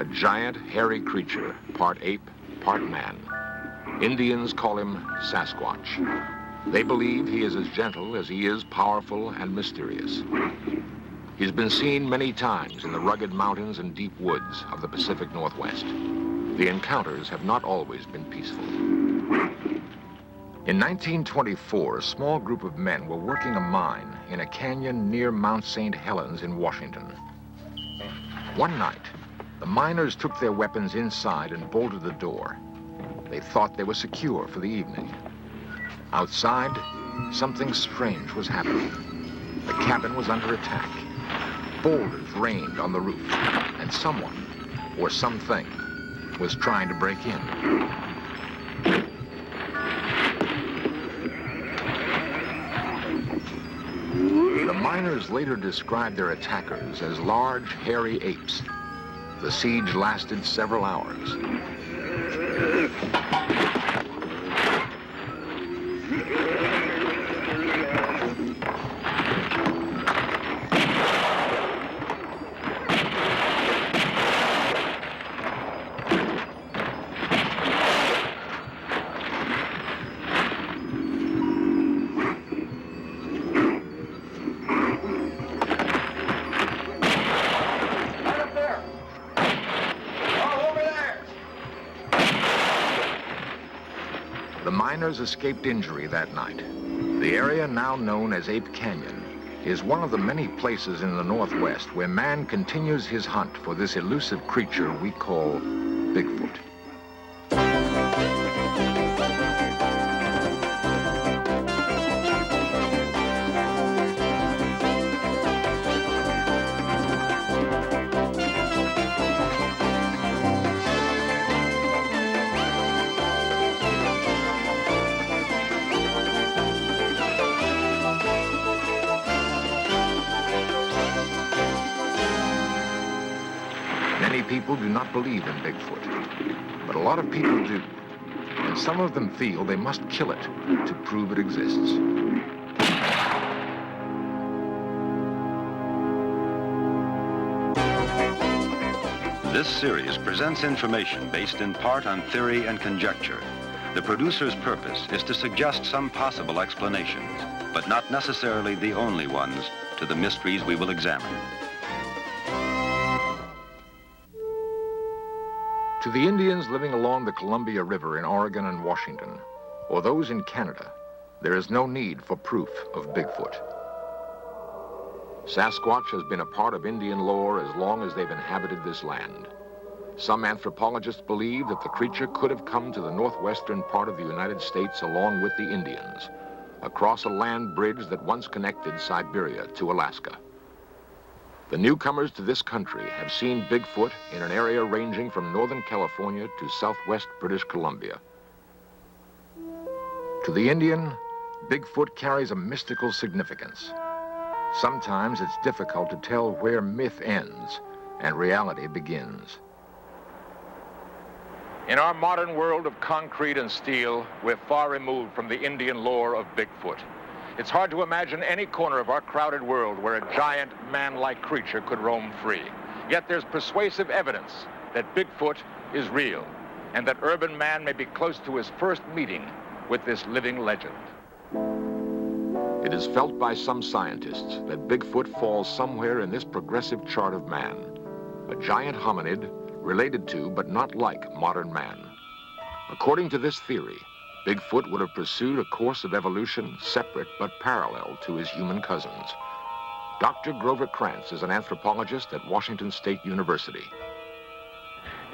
a giant, hairy creature, part ape, part man. Indians call him Sasquatch. They believe he is as gentle as he is powerful and mysterious. He's been seen many times in the rugged mountains and deep woods of the Pacific Northwest. The encounters have not always been peaceful. In 1924, a small group of men were working a mine in a canyon near Mount St. Helens in Washington. One night, the miners took their weapons inside and bolted the door. They thought they were secure for the evening. Outside, something strange was happening. The cabin was under attack. Boulders rained on the roof, and someone, or something, was trying to break in. The miners later described their attackers as large, hairy apes. The siege lasted several hours. The miners escaped injury that night. The area now known as Ape Canyon is one of the many places in the Northwest where man continues his hunt for this elusive creature we call Bigfoot. Many people do not believe in Bigfoot, but a lot of people do. And some of them feel they must kill it to prove it exists. This series presents information based in part on theory and conjecture. The producer's purpose is to suggest some possible explanations, but not necessarily the only ones, to the mysteries we will examine. To the Indians living along the Columbia River in Oregon and Washington, or those in Canada, there is no need for proof of Bigfoot. Sasquatch has been a part of Indian lore as long as they've inhabited this land. Some anthropologists believe that the creature could have come to the northwestern part of the United States along with the Indians, across a land bridge that once connected Siberia to Alaska. The newcomers to this country have seen Bigfoot in an area ranging from Northern California to southwest British Columbia. To the Indian, Bigfoot carries a mystical significance. Sometimes it's difficult to tell where myth ends and reality begins. In our modern world of concrete and steel, we're far removed from the Indian lore of Bigfoot. It's hard to imagine any corner of our crowded world where a giant, man-like creature could roam free. Yet there's persuasive evidence that Bigfoot is real, and that urban man may be close to his first meeting with this living legend. It is felt by some scientists that Bigfoot falls somewhere in this progressive chart of man, a giant hominid related to but not like modern man. According to this theory, Bigfoot would have pursued a course of evolution separate but parallel to his human cousins. Dr. Grover Krantz is an anthropologist at Washington State University.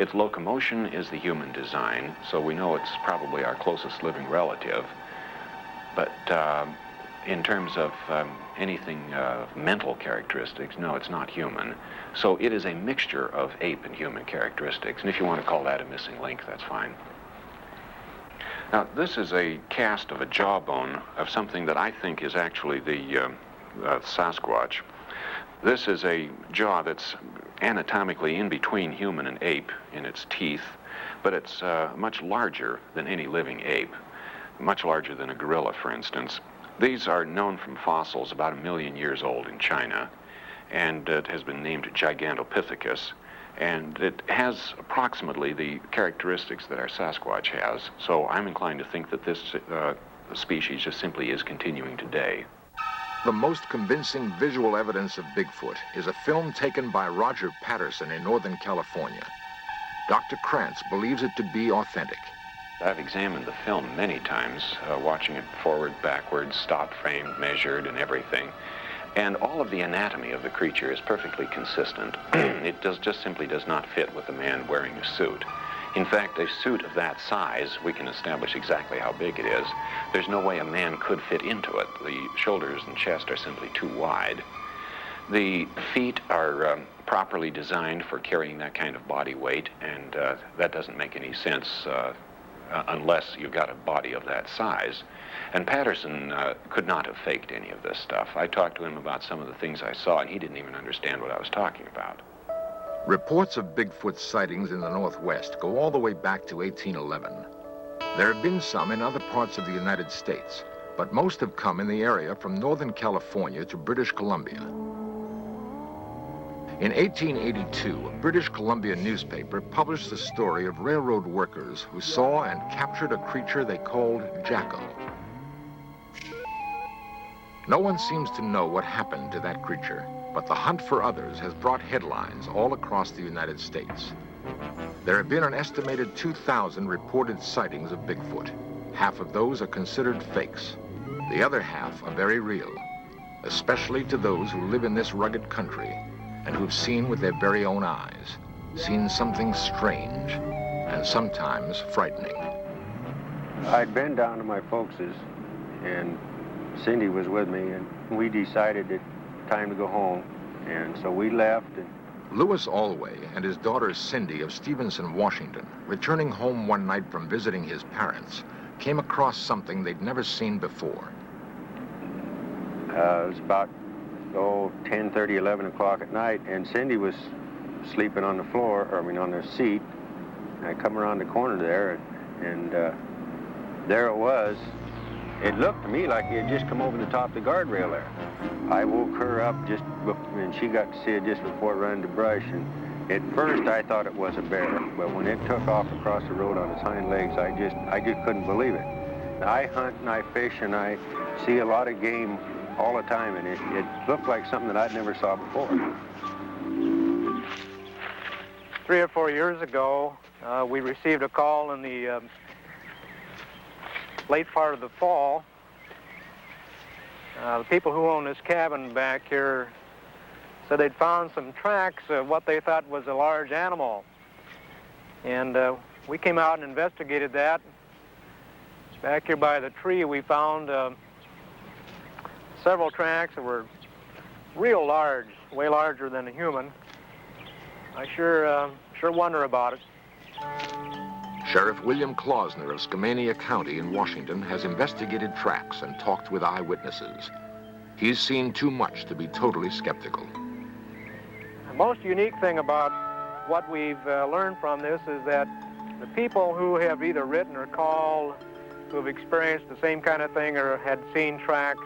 Its locomotion is the human design, so we know it's probably our closest living relative. But in terms of anything mental characteristics, no, it's not human. So it is a mixture of ape and human characteristics. And if you want to call that a missing link, that's fine. Now, this is a cast of a jawbone of something that I think is actually the Sasquatch. This is a jaw that's anatomically in between human and ape in its teeth, but it's much larger than any living ape, much larger than a gorilla, for instance. These are known from fossils about 1 million years old in China, and it has been named Gigantopithecus. And it has approximately the characteristics that our Sasquatch has. So I'm inclined to think that this species just simply is continuing today. The most convincing visual evidence of Bigfoot is a film taken by Roger Patterson in Northern California. Dr. Krantz believes it to be authentic. I've examined the film many times, watching it forward, backwards, stop frame, measured, and everything. And all of the anatomy of the creature is perfectly consistent. It just simply does not fit with a man wearing a suit. In fact, a suit of that size, we can establish exactly how big it is. There's no way a man could fit into it. The shoulders and chest are simply too wide. The feet are properly designed for carrying that kind of body weight, and that doesn't make any sense unless you've got a body of that size. And Patterson could not have faked any of this stuff. I talked to him about some of the things I saw, and he didn't even understand what I was talking about. Reports of Bigfoot sightings in the Northwest go all the way back to 1811. There have been some in other parts of the United States, but most have come in the area from Northern California to British Columbia. In 1882, a British Columbia newspaper published the story of railroad workers who saw and captured a creature they called Jacko. No one seems to know what happened to that creature, but the hunt for others has brought headlines all across the United States. There have been an estimated 2,000 reported sightings of Bigfoot. Half of those are considered fakes. The other half are very real, especially to those who live in this rugged country and who've seen with their very own eyes, seen something strange and sometimes frightening. I'd been down to my folks's, and Cindy was with me, and we decided it time to go home, and so we left. And Louis Alway and his daughter Cindy of Stevenson, Washington, returning home one night from visiting his parents, came across something they'd never seen before. It was about 10:30, 11 o'clock at night, and Cindy was sleeping on the floor, on the seat. And I come around the corner there, and there it was. It looked to me like it had just come over the top of the guardrail there. I woke her up and she got to see it just before it ran into brush. And at first I thought it was a bear, but when it took off across the road on its hind legs, I just couldn't believe it. I hunt and I fish and I see a lot of game all the time, and it looked like something that I'd never saw before. 3 or 4 years ago, we received a call in the late part of the fall. The people who own this cabin back here said they'd found some tracks of what they thought was a large animal. And we came out and investigated that. Back here by the tree, we found several tracks that were real large, way larger than a human. I sure wonder about it. Sheriff William Klausner of Skamania County in Washington has investigated tracks and talked with eyewitnesses. He's seen too much to be totally skeptical. The most unique thing about what we've learned from this is that the people who have either written or called, who have experienced the same kind of thing or had seen tracks,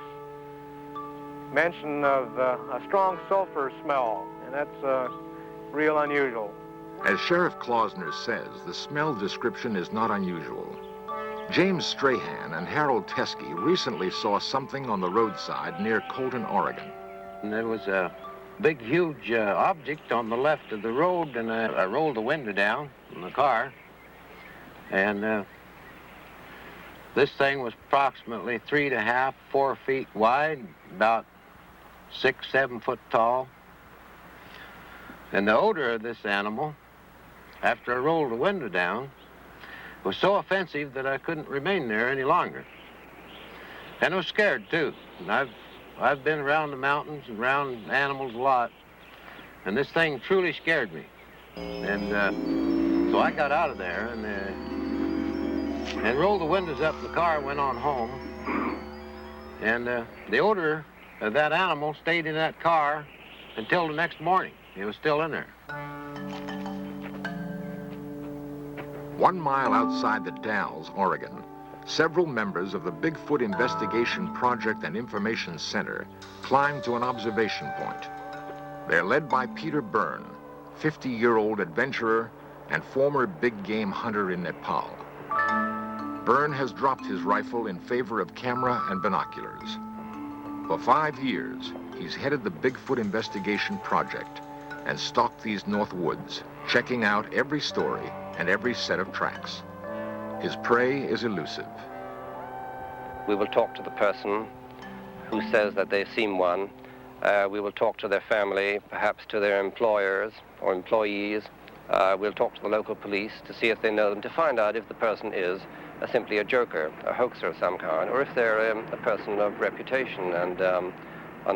mention of a strong sulfur smell, and that's real unusual. As Sheriff Klausner says, the smell description is not unusual. James Strahan and Harold Teskey recently saw something on the roadside near Colton, Oregon. And there was a big, huge object on the left of the road, and I rolled the window down in the car, and this thing was approximately 3.5, 4 feet wide, about 6, 7 foot tall. And the odor of this animal, after I rolled the window down, was so offensive that I couldn't remain there any longer. And I was scared too. And I've been around the mountains and around animals a lot, and this thing truly scared me. And so I got out of there and rolled the windows up in the car and went on home. And the odor of that animal stayed in that car until the next morning. It was still in there. 1 mile outside the Dalles, Oregon, several members of the Bigfoot Investigation Project and Information Center climbed to an observation point. They're led by Peter Byrne, 50-year-old adventurer and former big game hunter in Nepal. Byrne has dropped his rifle in favor of camera and binoculars. For 5 years, he's headed the Bigfoot Investigation Project and stalked these North Woods, checking out every story and every set of tracks. His prey is elusive. We will talk to the person who says that they've seen one. We will talk to their family, perhaps to their employers or employees. We'll talk to the local police to see if they know them, to find out if the person is simply a joker, a hoaxer of some kind, or if they're a person of reputation and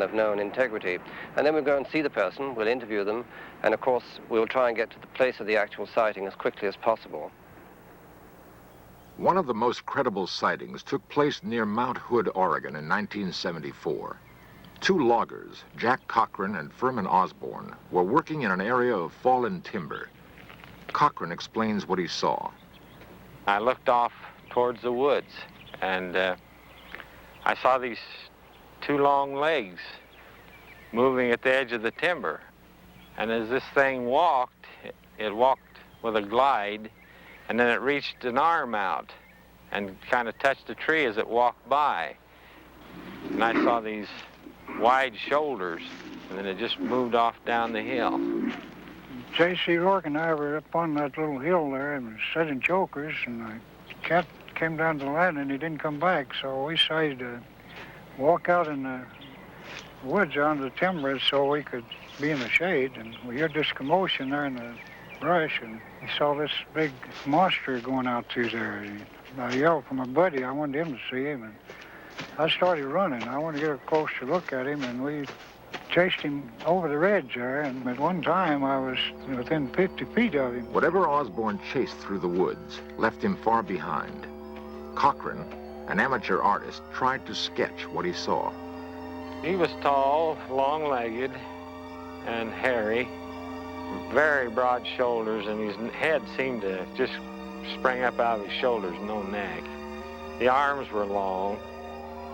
of known integrity. And then we'll go and see the person, we'll interview them, and of course we'll try and get to the place of the actual sighting as quickly as possible. One of the most credible sightings took place near Mount Hood, Oregon in 1974. 2 loggers, Jack Cochran and Furman Osborne, were working in an area of fallen timber. Cochran explains what he saw. I looked off towards the woods, and I saw these 2 long legs moving at the edge of the timber. And as this thing walked, it walked with a glide, and then it reached an arm out and kind of touched the tree as it walked by. And I saw these wide shoulders, and then it just moved off down the hill. J.C. Rourke and I were up on that little hill there and setting jokers, and the cat came down the line and he didn't come back, so we decided to walk out in the woods onto the timber so we could be in the shade, and we heard this commotion there in the brush, and we saw this big monster going out through there. And I yelled for my buddy. I wanted him to see him, and I started running. I wanted to get a closer look at him, and we chased him over the ridge there, and at one time I was within 50 feet of him. Whatever Osborne chased through the woods left him far behind. Cochran, an amateur artist, tried to sketch what he saw. He was tall, long-legged, and hairy, very broad shoulders, and his head seemed to just spring up out of his shoulders, no neck. The arms were long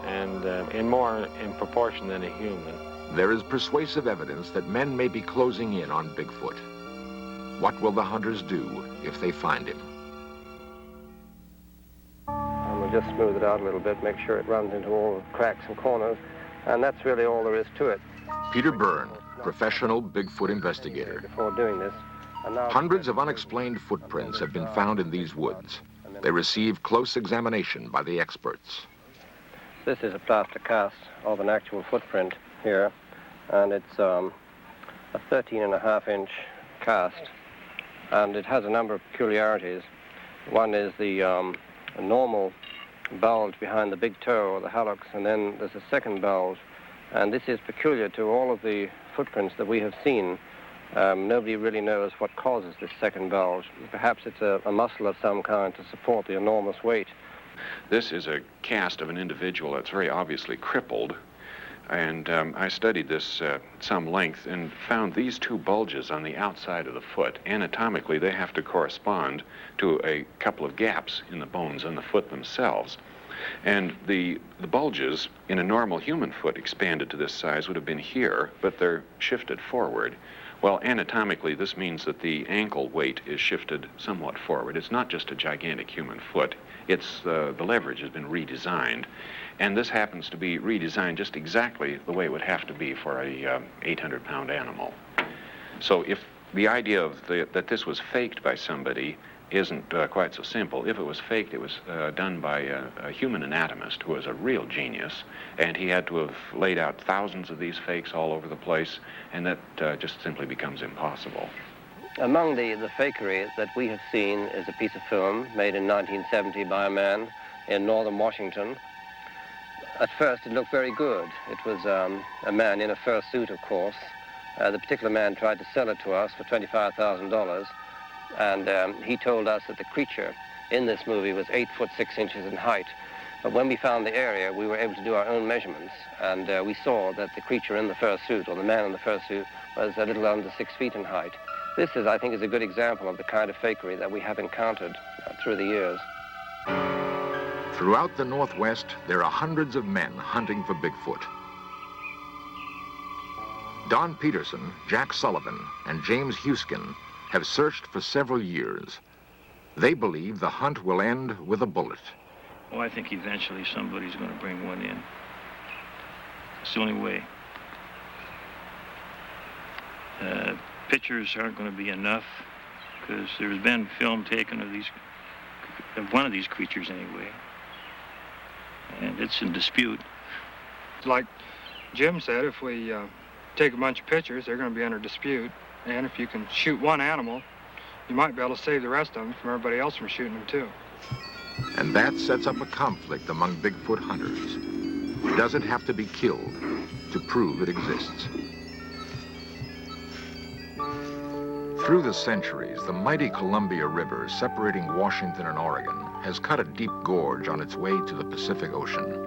and more in proportion than a human. There is persuasive evidence that men may be closing in on Bigfoot. What will the hunters do if they find him? And we'll just smooth it out a little bit, make sure it runs into all the cracks and corners, and that's really all there is to it. Peter Byrne, professional Bigfoot investigator. Before doing this, and now Hundreds of unexplained footprints have been found in these woods. They receive close examination by the experts. This is a plaster cast of an actual footprint here, and it's a 13.5-inch cast, and it has a number of peculiarities. One is the normal bulge behind the big toe or the hallux, and then there's a second bulge, and this is peculiar to all of the footprints that we have seen. Nobody really knows what causes this second bulge. Perhaps it's a muscle of some kind to support the enormous weight. This is a cast of an individual that's very obviously crippled, and I studied this at some length and found these 2 bulges on the outside of the foot. Anatomically, they have to correspond to a couple of gaps in the bones on the foot themselves. And the bulges in a normal human foot expanded to this size would have been here, but they're shifted forward. Well, anatomically, this means that the ankle weight is shifted somewhat forward. It's not just a gigantic human foot. It's the leverage has been redesigned. And this happens to be redesigned just exactly the way it would have to be for a 800-pound animal. So if the idea of that this was faked by somebody isn't quite so simple. If it was faked, it was done by a human anatomist who was a real genius, and he had to have laid out thousands of these fakes all over the place, and that just simply becomes impossible. Among the fakery that we have seen is a piece of film made in 1970 by a man in northern Washington. At first, it looked very good. It was a man in a fur suit, of course. The particular man tried to sell it to us for $25,000. And he told us that the creature in this movie was 8 foot 6 inches in height. But when we found the area, we were able to do our own measurements, and we saw that the creature in the fur suit, or the man in the fur suit, was a little under 6 feet in height. This is, I think, is a good example of the kind of fakery that we have encountered through the years. Throughout the Northwest, there are hundreds of men hunting for Bigfoot. Don Peterson, Jack Sullivan, and James Huskin have searched for several years. They believe the hunt will end with a bullet. Oh, I think eventually somebody's going to bring one in. It's the only way. Pictures aren't going to be enough because there's been film taken of one of these creatures anyway, and it's in dispute. Like Jim said, if we take a bunch of pictures, they're going to be under dispute, and if you can shoot one animal, you might be able to save the rest of them from everybody else from shooting them too. And that sets up a conflict among Bigfoot hunters. Does it have to be killed to prove it exists? Through the centuries, the mighty Columbia River separating Washington and Oregon has cut a deep gorge on its way to the Pacific Ocean.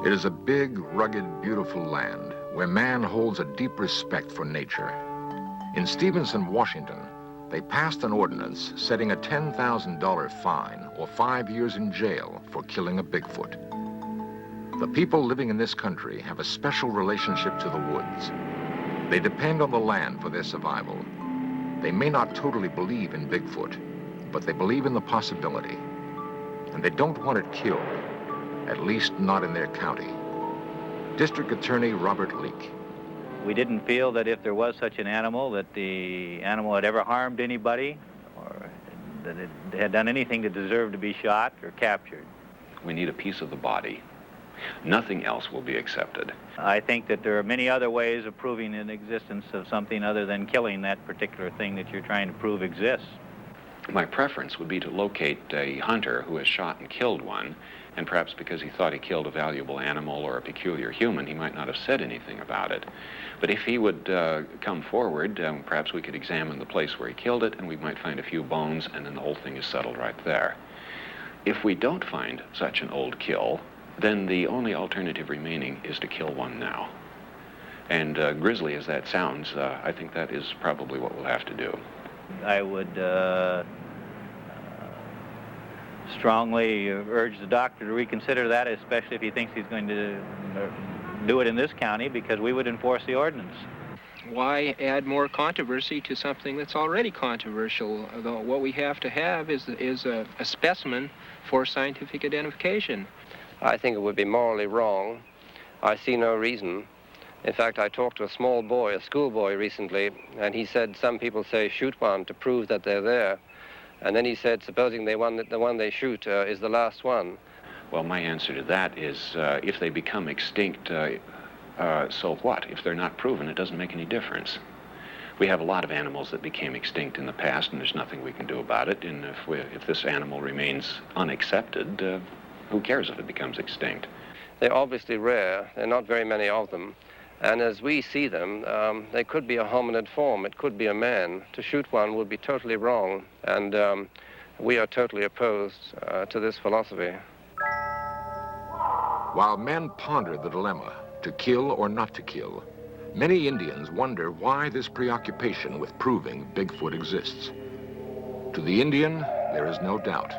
It is a big, rugged, beautiful land where man holds a deep respect for nature. In Stevenson, Washington, they passed an ordinance setting a $10,000 fine or 5 years in jail for killing a Bigfoot. The people living in this country have a special relationship to the woods. They depend on the land for their survival. They may not totally believe in Bigfoot, but they believe in the possibility. And they don't want it killed, at least not in their county. District Attorney Robert Leake. We didn't feel that if there was such an animal, that the animal had ever harmed anybody or that it had done anything to deserve to be shot or captured. We need a piece of the body. Nothing else will be accepted. I think that there are many other ways of proving an existence of something other than killing that particular thing that you're trying to prove exists. My preference would be to locate a hunter who has shot and killed one, and perhaps because he thought he killed a valuable animal or a peculiar human, he might not have said anything about it. But if he would come forward, perhaps we could examine the place where he killed it, and we might find a few bones, and then the whole thing is settled right there. If we don't find such an old kill, then the only alternative remaining is to kill one now. And grisly as that sounds, I think that is probably what we'll have to do. I would strongly urge the doctor to reconsider that, especially if he thinks he's going to do it in this county, because we would enforce the ordinance. Why add more controversy to something that's already controversial? Although what we have to have is a specimen for scientific identification. I think it would be morally wrong. I see no reason. In fact, I talked to a small boy, a schoolboy recently, and he said some people say shoot one to prove that they're there. And then he said, supposing the one they shoot is the last one. Well, my answer to that is if they become extinct, so what? If they're not proven, it doesn't make any difference. We have a lot of animals that became extinct in the past, and there's nothing we can do about it. And if this animal remains unaccepted, who cares if it becomes extinct? They're obviously rare. There are not very many of them. And as we see them, they could be a hominid form. It could be a man. To shoot one would be totally wrong. And we are totally opposed to this philosophy. While men ponder the dilemma, to kill or not to kill, many Indians wonder why this preoccupation with proving Bigfoot exists. To the Indian, there is no doubt.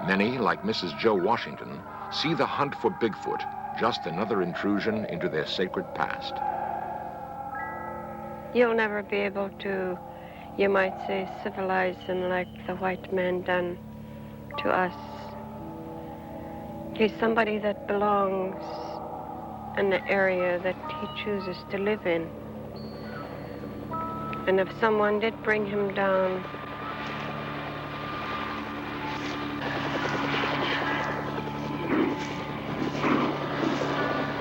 Many, like Mrs. Joe Washington, see the hunt for Bigfoot just another intrusion into their sacred past. You'll never be able to, you might say, civilize him like the white man done to us. He's somebody that belongs in the area that he chooses to live in. And if someone did bring him down,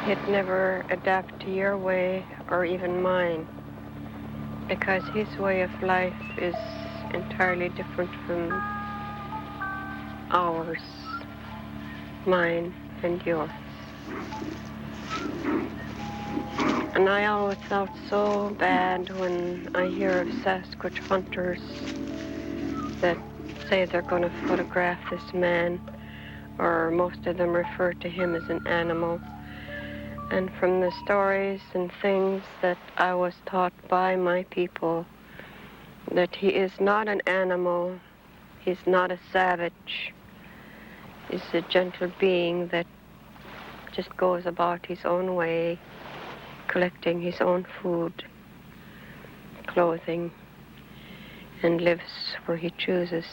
he'd never adapt to your way or even mine, because his way of life is entirely different from ours, mine and yours. And I always felt so bad when I hear of Sasquatch hunters that say they're going to photograph this man, or most of them refer to him as an animal. And from the stories and things that I was taught by my people, that he is not an animal, he's not a savage, he's a gentle being that just goes about his own way, collecting his own food, clothing, and lives where he chooses.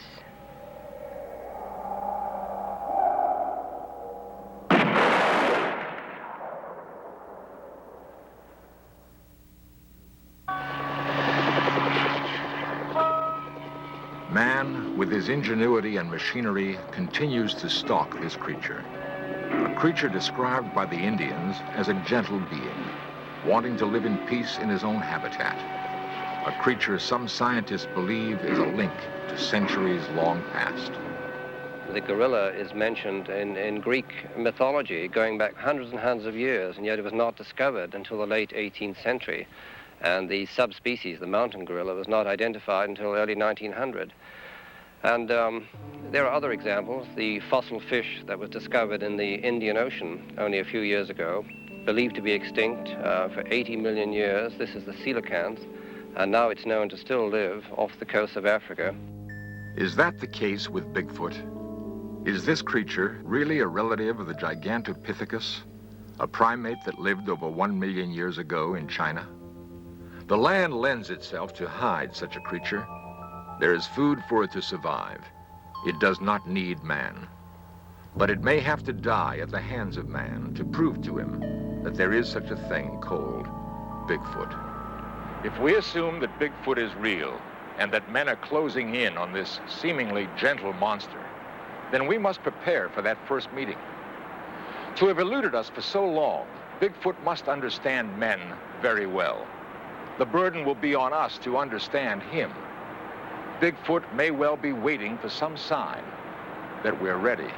Man, with his ingenuity and machinery, continues to stalk this creature. A creature described by the Indians as a gentle being, wanting to live in peace in his own habitat. A creature some scientists believe is a link to centuries long past. The gorilla is mentioned in Greek mythology going back hundreds and hundreds of years, and yet it was not discovered until the late 18th century. And the subspecies, the mountain gorilla, was not identified until early 1900. And there are other examples. The fossil fish that was discovered in the Indian Ocean only a few years ago, believed to be extinct for 80 million years. This is the coelacanth, and now it's known to still live off the coast of Africa. Is that the case with Bigfoot? Is this creature really a relative of the Gigantopithecus, a primate that lived over 1 million years ago in China? The land lends itself to hide such a creature. There is food for it to survive. It does not need man. But it may have to die at the hands of man to prove to him that there is such a thing called Bigfoot. If we assume that Bigfoot is real and that men are closing in on this seemingly gentle monster, then we must prepare for that first meeting. To have eluded us for so long, Bigfoot must understand men very well. The burden will be on us to understand him. Bigfoot may well be waiting for some sign that we're ready.